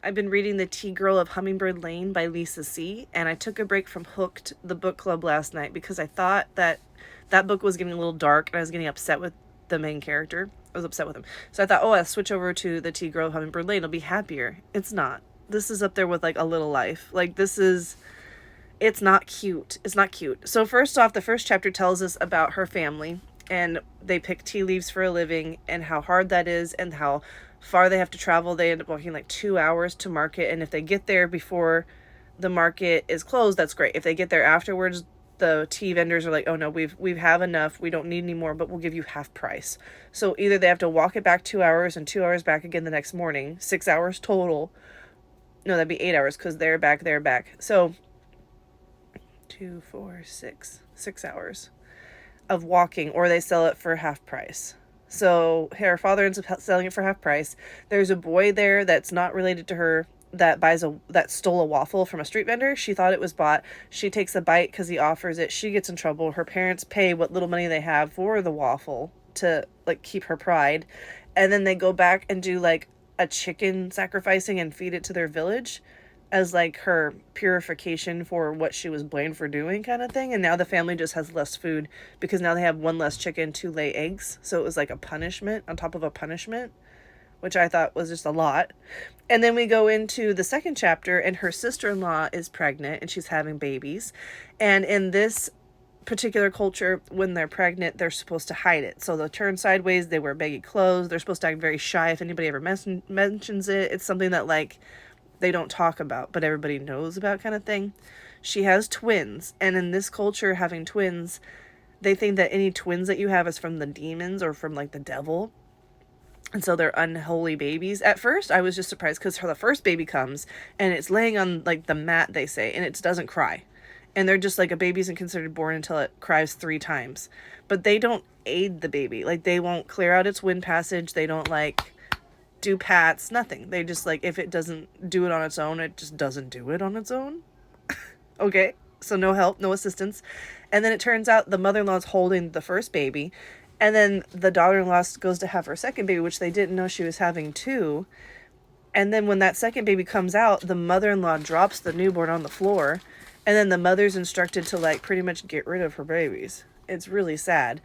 I've been reading The Tea Girl of Hummingbird Lane by Lisa C. And I took a break from Hooked, the book club, last night because I thought that that book was getting a little dark and I was getting upset with the main character. I was upset with him. So I thought, oh, I'll switch over to The Tea Girl of Hummingbird Lane. I'll be happier. It's not. This is up there with like A Little Life. Like, this is. It's not cute. It's not cute. So, first off, the first chapter tells us about her family, and they pick tea leaves for a living and how hard that is and how far they have to travel. They end up walking like 2 hours to market, and if they get there before the market is closed, that's great. If they get there afterwards, the tea vendors are like, oh no, we have enough, we don't need any more, but we'll give you half price. So either they have to walk it back 2 hours and 2 hours back again the next morning, 6 hours total. No, that'd be 8 hours because they're back. So 2, 4, 6 hours of walking, or they sell it for half price. So her father ends up selling it for half price. There's a boy there that's not related to her that stole a waffle from a street vendor. She thought it was bought. She takes a bite because he offers it. She gets in trouble. Her parents pay what little money they have for the waffle to like keep her pride. And then they go back and do like a chicken sacrificing and feed it to their village as like her purification for what she was blamed for doing, kind of thing. And now the family just has less food because now they have one less chicken to lay eggs. So it was like a punishment on top of a punishment, which I thought was just a lot. And then we go into the second chapter, and her sister-in-law is pregnant and she's having babies. And in this particular culture, when they're pregnant, they're supposed to hide it. So they'll turn sideways, they wear baggy clothes, they're supposed to act very shy if anybody ever mentions it. It's something that like they don't talk about, but everybody knows about, kind of thing. She has twins, and in this culture, having twins, they think that any twins that you have is from the demons or from like the devil. And so they're unholy babies. At first, I was just surprised because the first baby comes and it's laying on like the mat, they say, and it doesn't cry. And they're just like, a baby isn't considered born until it cries 3 times. But they don't aid the baby. Like, they won't clear out its wind passage. They don't like do pats, nothing. They just like, if it doesn't do it on its own, it just doesn't do it on its own. Okay, so no help, no assistance. And then it turns out the mother-in-law's holding the first baby, and then the daughter-in-law goes to have her second baby, which they didn't know she was having too. And then when that second baby comes out, the mother-in-law drops the newborn on the floor, and then the mother's instructed to like pretty much get rid of her babies. It's really sad.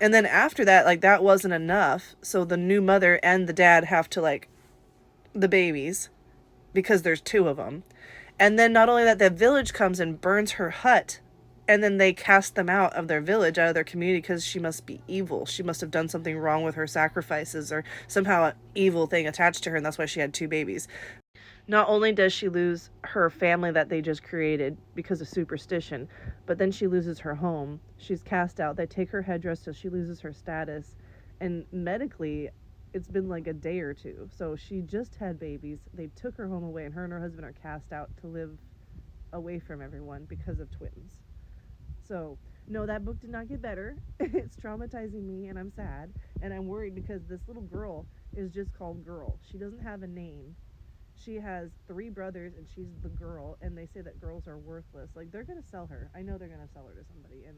And then after that, like, that wasn't enough. So the new mother and the dad have to like the babies because there's 2 of them. And then not only that, the village comes and burns her hut, and then they cast them out of their village, out of their community, because she must be evil. She must have done something wrong with her sacrifices, or somehow an evil thing attached to her, and that's why she had 2 babies. Not only does she lose her family that they just created because of superstition, but then she loses her home. She's cast out. They take her headdress, so she loses her status. And medically, it's been like a day or two. So she just had babies. They took her home away, and her husband are cast out to live away from everyone because of twins. So, no, that book did not get better. It's traumatizing me, and I'm sad. And I'm worried because this little girl is just called Girl. She doesn't have a name. She has 3 brothers, and she's the girl, and they say that girls are worthless. Like, they're going to sell her. I know they're going to sell her to somebody, and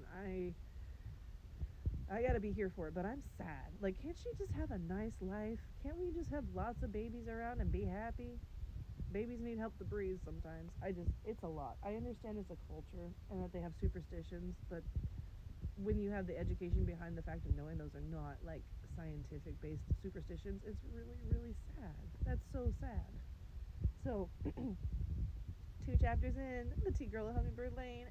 I got to be here for it, but I'm sad. Like, can't she just have a nice life? Can't we just have lots of babies around and be happy? Babies need help to breathe sometimes. It's a lot. I understand it's a culture and that they have superstitions, but when you have the education behind the fact of knowing those are not, like, scientific-based superstitions, it's really, really sad. That's so sad. So, 2 chapters in, The Tea Girl of Hummingbird Lane.